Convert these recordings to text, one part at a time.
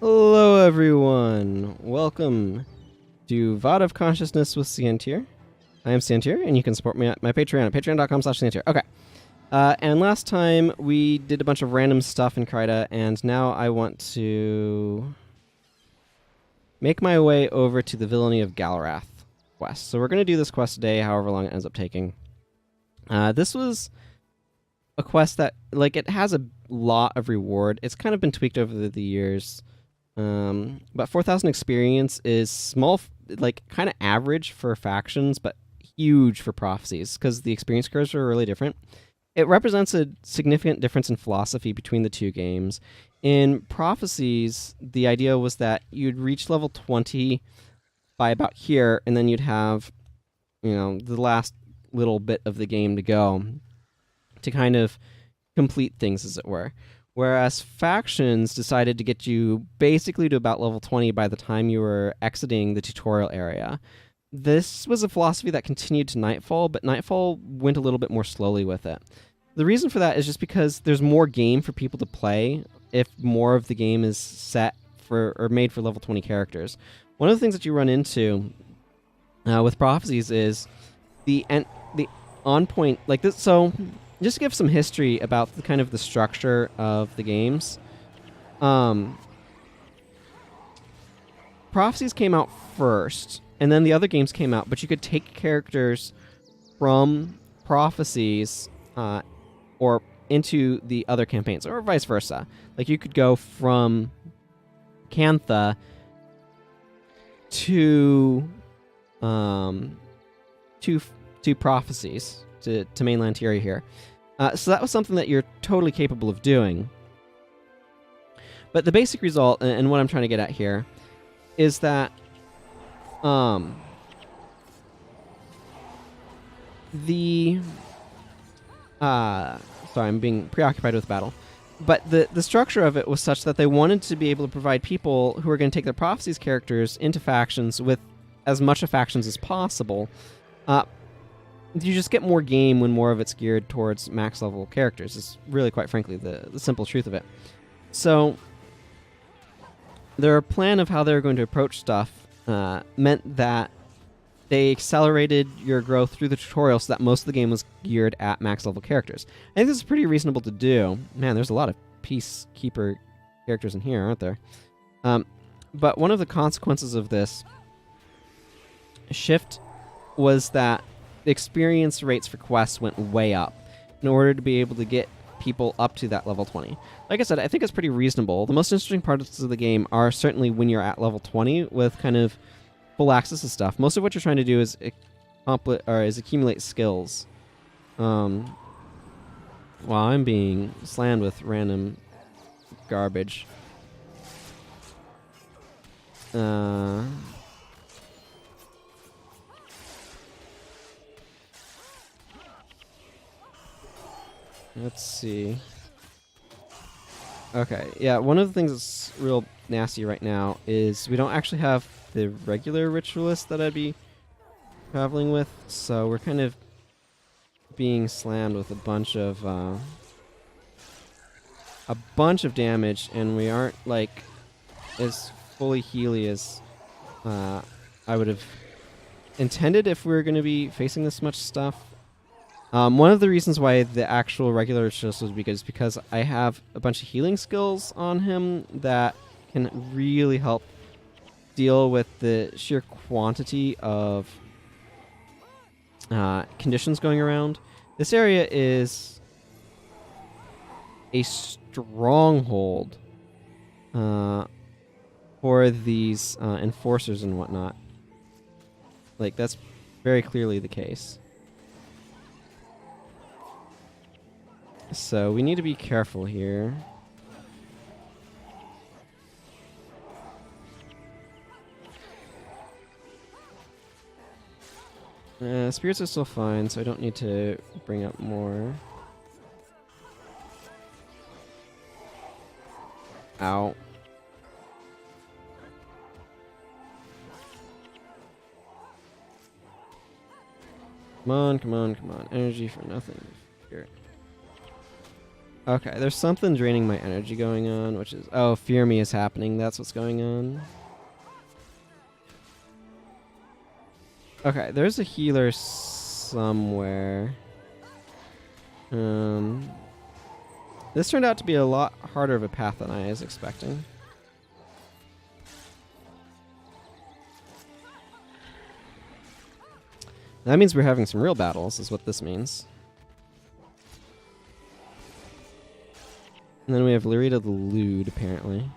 Hello everyone! Welcome to VOD of Consciousness with Sientir. I am Sientir, and you can support me at my Patreon at patreon.com/Sientir. Okay. And last time we did a bunch of random stuff in Kryta, and now I want to make my way over to the Villainy of Galrath quest. So we're going to do this quest today, however long it ends up taking. This was a quest that, it has a lot of reward. It's kind of been tweaked over the years. But 4,000 experience is small, kind of average for factions, but huge for prophecies, because the experience curves are really different. It represents a significant difference in philosophy between the two games. In prophecies, the idea was that you'd reach level 20 by about here, and then you'd have, the last little bit of the game to go to kind of complete things, as it were. Whereas factions decided to get you basically to about level 20 by the time you were exiting the tutorial area. This was a philosophy that continued to Nightfall, but Nightfall went a little bit more slowly with it. The reason for that is just because there's more game for people to play if more of the game is set for or made for level 20 characters. One of the things that you run into with prophecies is the on point like this. So just to give some history about the kind of the structure of the games. Prophecies came out first, and then the other games came out, but you could take characters from Prophecies or into the other campaigns, or vice versa. Like, you could go from Cantha to Prophecies, to mainland Tyria here. So that was something that you're totally capable of doing. But the basic result, and what I'm trying to get at here, is that sorry, I'm being preoccupied with battle. But the structure of it was such that they wanted to be able to provide people who are going to take their Prophecies characters into factions with as much of factions as possible. You just get more game when more of it's geared towards max level characters. It's really, quite frankly, the simple truth of it. So their plan of how they were going to approach stuff meant that they accelerated your growth through the tutorial so that most of the game was geared at max level characters. I think this is pretty reasonable to do. Man, there's a lot of Peacekeeper characters in here, aren't there? But one of the consequences of this shift was that the experience rates for quests went way up in order to be able to get people up to that level 20. Like I said, I think it's pretty reasonable. The most interesting parts of the game are certainly when you're at level 20 with kind of full access to stuff. Most of what you're trying to do is accumulate skills. While I'm being slammed with random garbage. Let's see. Okay, yeah, one of the things that's real nasty right now is we don't actually have the regular ritualist that I'd be traveling with, so we're kind of being slammed with a bunch of damage, and we aren't, as fully healy as I would have intended if we were going to be facing this much stuff. One of the reasons why the actual regular ritualist was because I have a bunch of healing skills on him that can really help deal with the sheer quantity of conditions going around. This area is a stronghold for these enforcers and whatnot. That's very clearly the case. So we need to be careful here. Spirits are still fine, so I don't need to bring up more. Ow. Come on, come on, come on. Energy for nothing. Here. Okay, there's something draining my energy going on, which is... Oh, Fear Me is happening. That's what's going on. Okay, there's a healer somewhere. This turned out to be a lot harder of a path than I was expecting. That means we're having some real battles, is what this means. And then we have Lyrita the Lewd, apparently.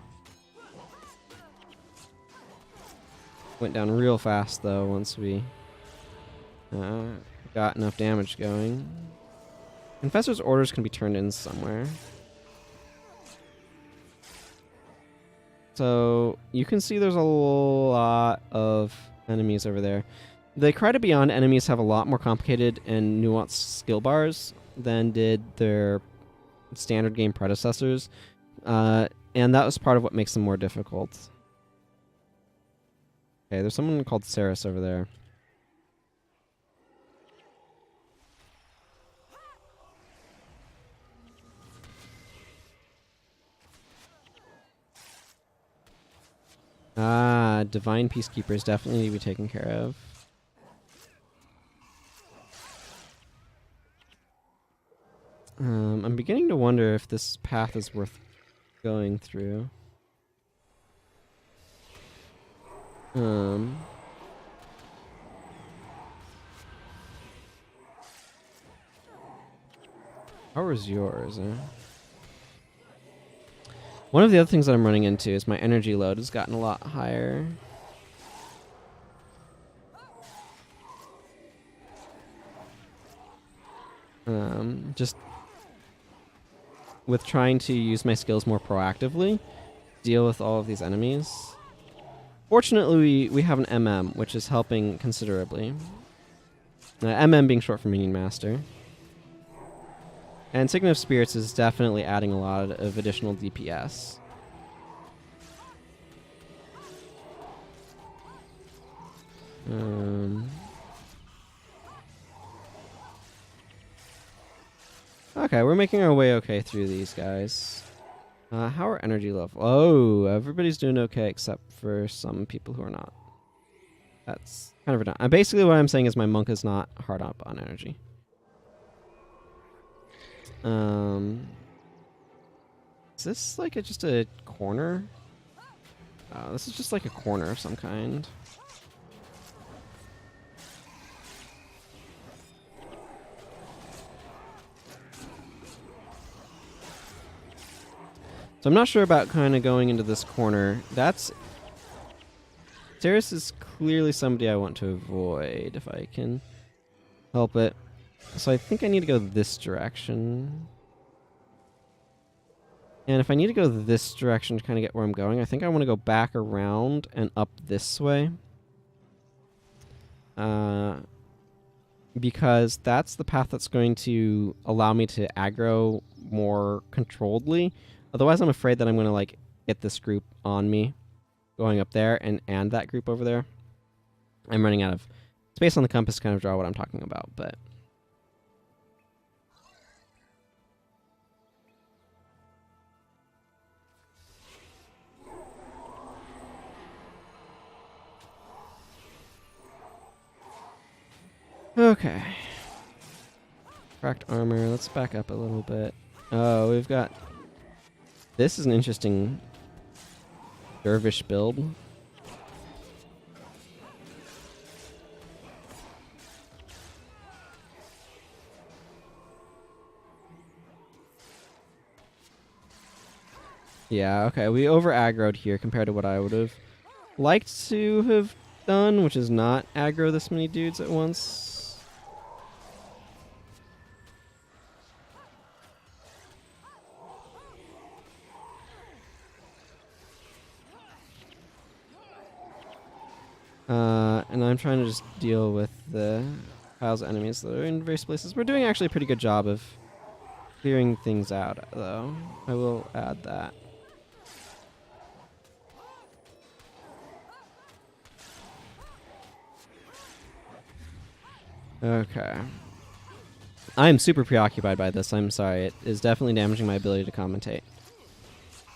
Went down real fast, though, once we got enough damage going. Confessor's orders can be turned in somewhere. So, you can see there's a lot of enemies over there. The Kryta Beyond enemies have a lot more complicated and nuanced skill bars than did their standard game predecessors. And that was part of what makes them more difficult. Okay, there's someone called Saris over there. Ah, Divine Peacekeepers definitely need to be taken care of. I'm beginning to wonder if this path is worth going through. How was yours, eh? One of the other things that I'm running into is my energy load has gotten a lot higher. Just with trying to use my skills more proactively, deal with all of these enemies. Fortunately, we have an MM, which is helping considerably. MM being short for Minion Master. And Signet of Spirits is definitely adding a lot of additional DPS. Okay, we're making our way okay through these guys. How are energy level? Oh, everybody's doing okay except for some people who are not. That's kind of redundant. Basically what I'm saying is my monk is not hard up on energy. Is this like just a corner? This is just like a corner of some kind. So I'm not sure about kind of going into this corner. Saris is clearly somebody I want to avoid if I can help it. So I think I need to go this direction. And if I need to go this direction to kind of get where I'm going, I think I want to go back around and up this way. Because that's the path that's going to allow me to aggro more controlledly. Otherwise, I'm afraid that I'm going to like get this group on me going up there and that group over there. I'm running out of space on the compass to kind of draw what I'm talking about, but... Okay. Cracked armor. Let's back up a little bit. Oh, we've got... This is an interesting dervish build. Yeah, okay. We over-aggroed here compared to what I would have liked to have done, which is not aggro this many dudes at once. And I'm trying to just deal with the piles of enemies that are in various places. We're doing actually a pretty good job of clearing things out, though. I will add that. Okay. I'm super preoccupied by this. I'm sorry. It is definitely damaging my ability to commentate.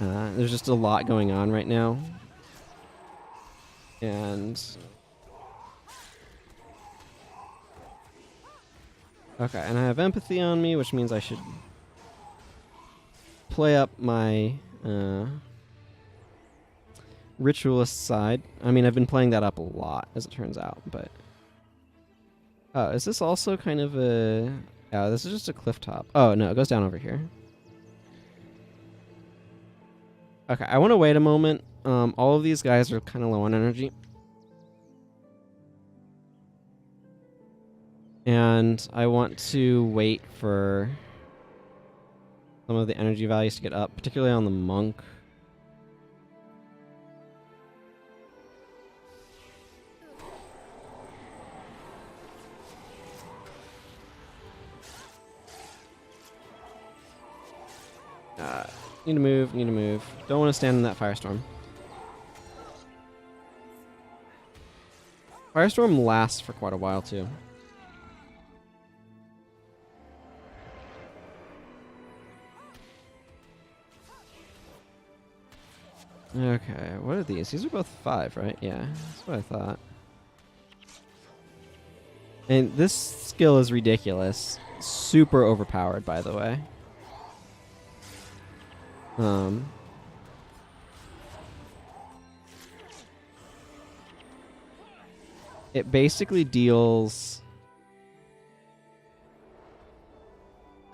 There's just a lot going on right now. And... okay, and I have empathy on me, which means I should play up my ritualist side. I mean, I've been playing that up a lot, as it turns out, but... oh, is this also kind of a... oh, this is just a cliff top. Oh, no, it goes down over here. Okay, I want to wait a moment. All of these guys are kind of low on energy. And I want to wait for some of the energy values to get up, particularly on the monk. Need to move, need to move. Don't want to stand in that firestorm. Firestorm lasts for quite a while, too. Okay, what are these? These are both 5, right? Yeah, that's what I thought. And this skill is ridiculous. Super overpowered, by the way. It basically deals...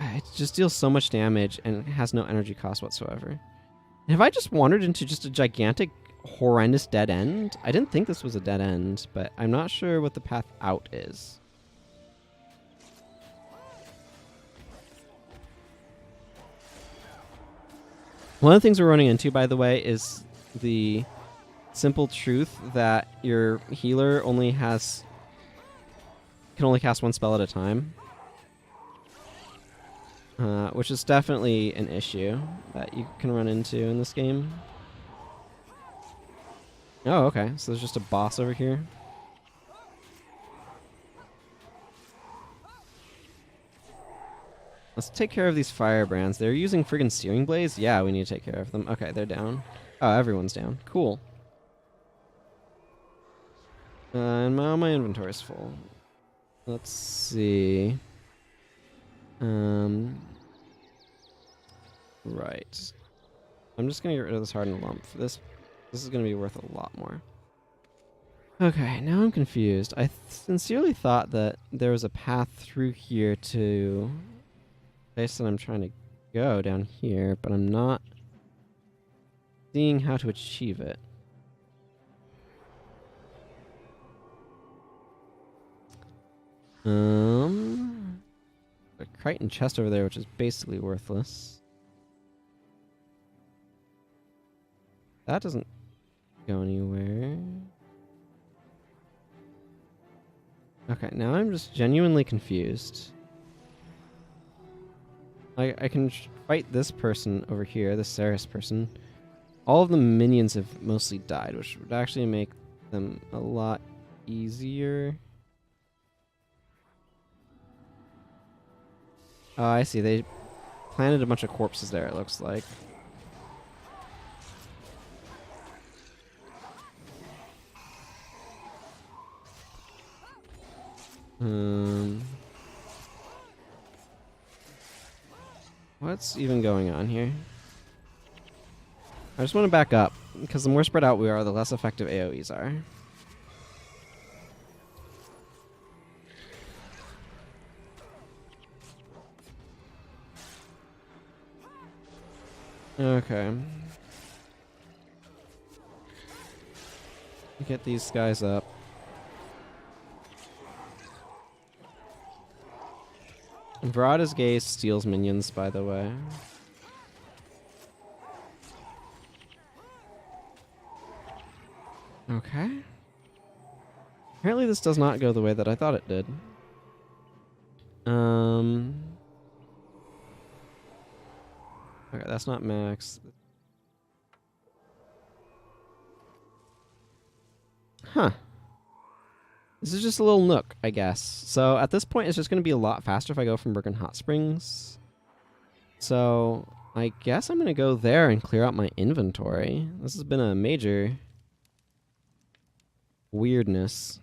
it just deals so much damage and it has no energy cost whatsoever. Have I just wandered into just a gigantic, horrendous dead end? I didn't think this was a dead end, but I'm not sure what the path out is. One of the things we're running into, by the way, is the simple truth that your healer can only cast one spell at a time. Which is definitely an issue that you can run into in this game. Oh, okay. So there's just a boss over here. Let's take care of these firebrands. They're using friggin' searing blades? Yeah, we need to take care of them. Okay, they're down. Oh, everyone's down. Cool. And now my inventory's full. Let's see. Right. I'm just gonna get rid of this hardened lump. This is gonna be worth a lot more. Okay, now I'm confused. I sincerely thought that there was a path through here to the place that I'm trying to go down here, but I'm not seeing how to achieve it. A Kryta chest over there, which is basically worthless. That doesn't go anywhere. Okay, now I'm just genuinely confused. I can fight this person over here, this Ceres person. All of the minions have mostly died, which would actually make them a lot easier. Oh, I see. They planted a bunch of corpses there, it looks like. What's even going on here? I just want to back up, because the more spread out we are, the less effective AoEs are. Okay. Get these guys up. Virata's gaze steals minions, by the way. Okay. Apparently this does not go the way that I thought it did. Okay, that's not max. Huh. This is just a little nook, I guess. So at this point, it's just going to be a lot faster if I go from Bergen Hot Springs. So I guess I'm going to go there and clear out my inventory. This has been a major weirdness.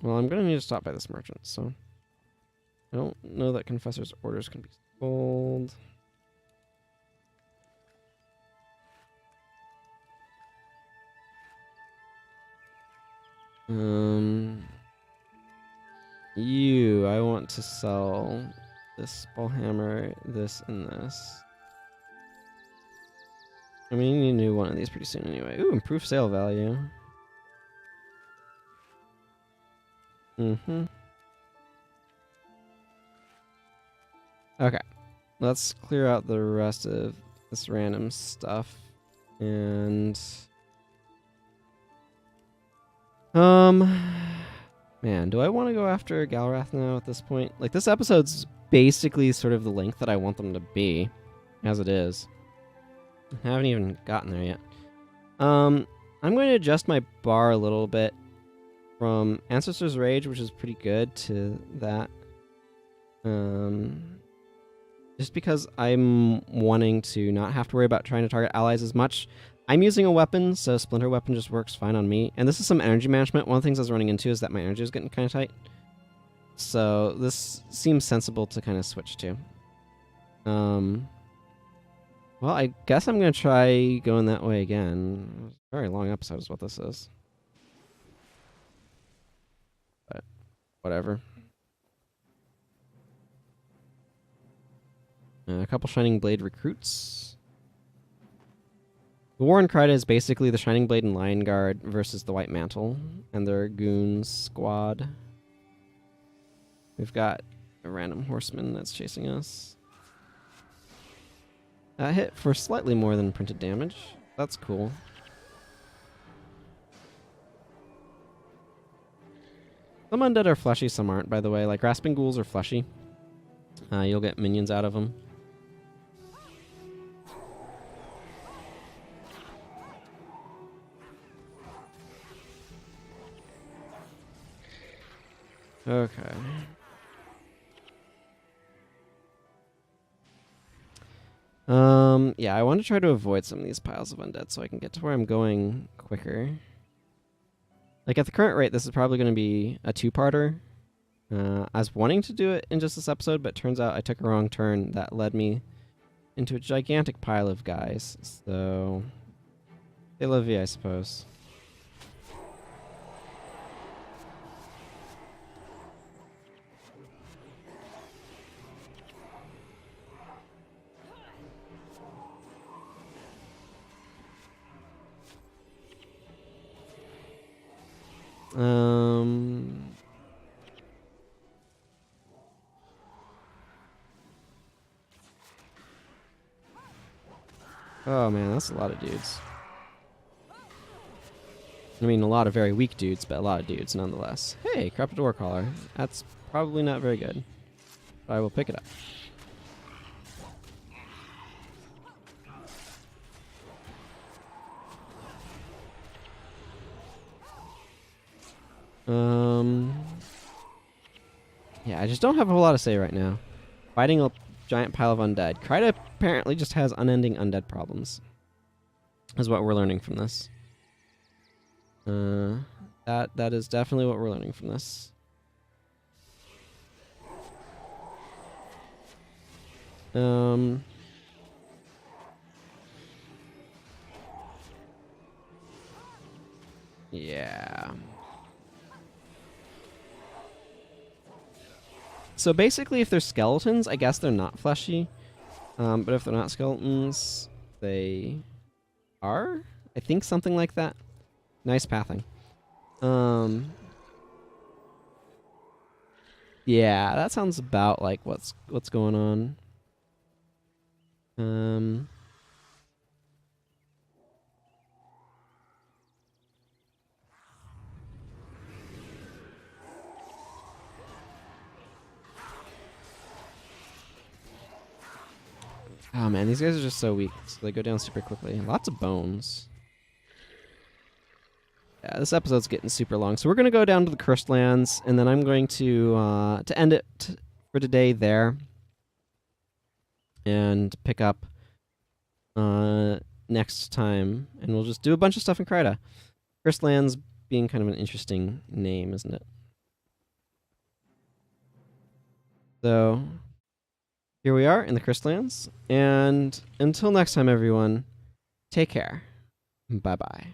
Well, I'm going to need to stop by this merchant, so I don't know that Confessor's orders can be sold. I want to sell this ballhammer, this, and this. I mean, you need a new one of these pretty soon anyway. Ooh, improved sale value. Okay. Let's clear out the rest of this random stuff. And... Man, do I want to go after Galrath now at this point? Like, this episode's basically sort of the length that I want them to be, as it is. I haven't even gotten there yet. I'm going to adjust my bar a little bit from Ancestor's Rage, which is pretty good, to that. Just because I'm wanting to not have to worry about trying to target allies as much. I'm using a weapon, so Splinter Weapon just works fine on me. And this is some energy management. One of the things I was running into is that my energy is getting kind of tight. So this seems sensible to kind of switch to. Well, I guess I'm going to try going that way again. Very long episode is what this is. But whatever. A couple Shining Blade recruits. The war in Kryta is basically the Shining Blade and Lion Guard versus the White Mantle and their goons squad. We've got a random horseman that's chasing us. That hit for slightly more than printed damage. That's cool. Some undead are fleshy, some aren't, by the way. Like, grasping ghouls are fleshy. You'll get minions out of them. Okay. Yeah, I want to try to avoid some of these piles of undead so I can get to where I'm going quicker. Like, at the current rate, this is probably going to be a two-parter. I was wanting to do it in just this episode, but it turns out I took a wrong turn that led me into a gigantic pile of guys. So, c'est la vie, I suppose. Oh man, that's a lot of dudes. I mean, a lot of very weak dudes, but a lot of dudes nonetheless. Hey, Corrupted War Caller. That's probably not very good, but I will pick it up. Yeah, I just don't have a whole lot to say right now. Fighting a giant pile of undead. Kryta apparently just has unending undead problems. Is what we're learning from this. That is definitely what we're learning from this. Yeah. So basically, if they're skeletons, I guess they're not fleshy. But if they're not skeletons, they are? I think something like that. Nice pathing. Yeah, that sounds about like what's going on. Oh man, these guys are just so weak. So they go down super quickly. Lots of bones. Yeah, this episode's getting super long, so we're gonna go down to the Cursed Lands, and then I'm going to end it for today there, and pick up next time, and we'll just do a bunch of stuff in Kryta. Cursed Lands being kind of an interesting name, isn't it? So here we are in the Cursed Lands, and until next time, everyone, take care. Bye-bye.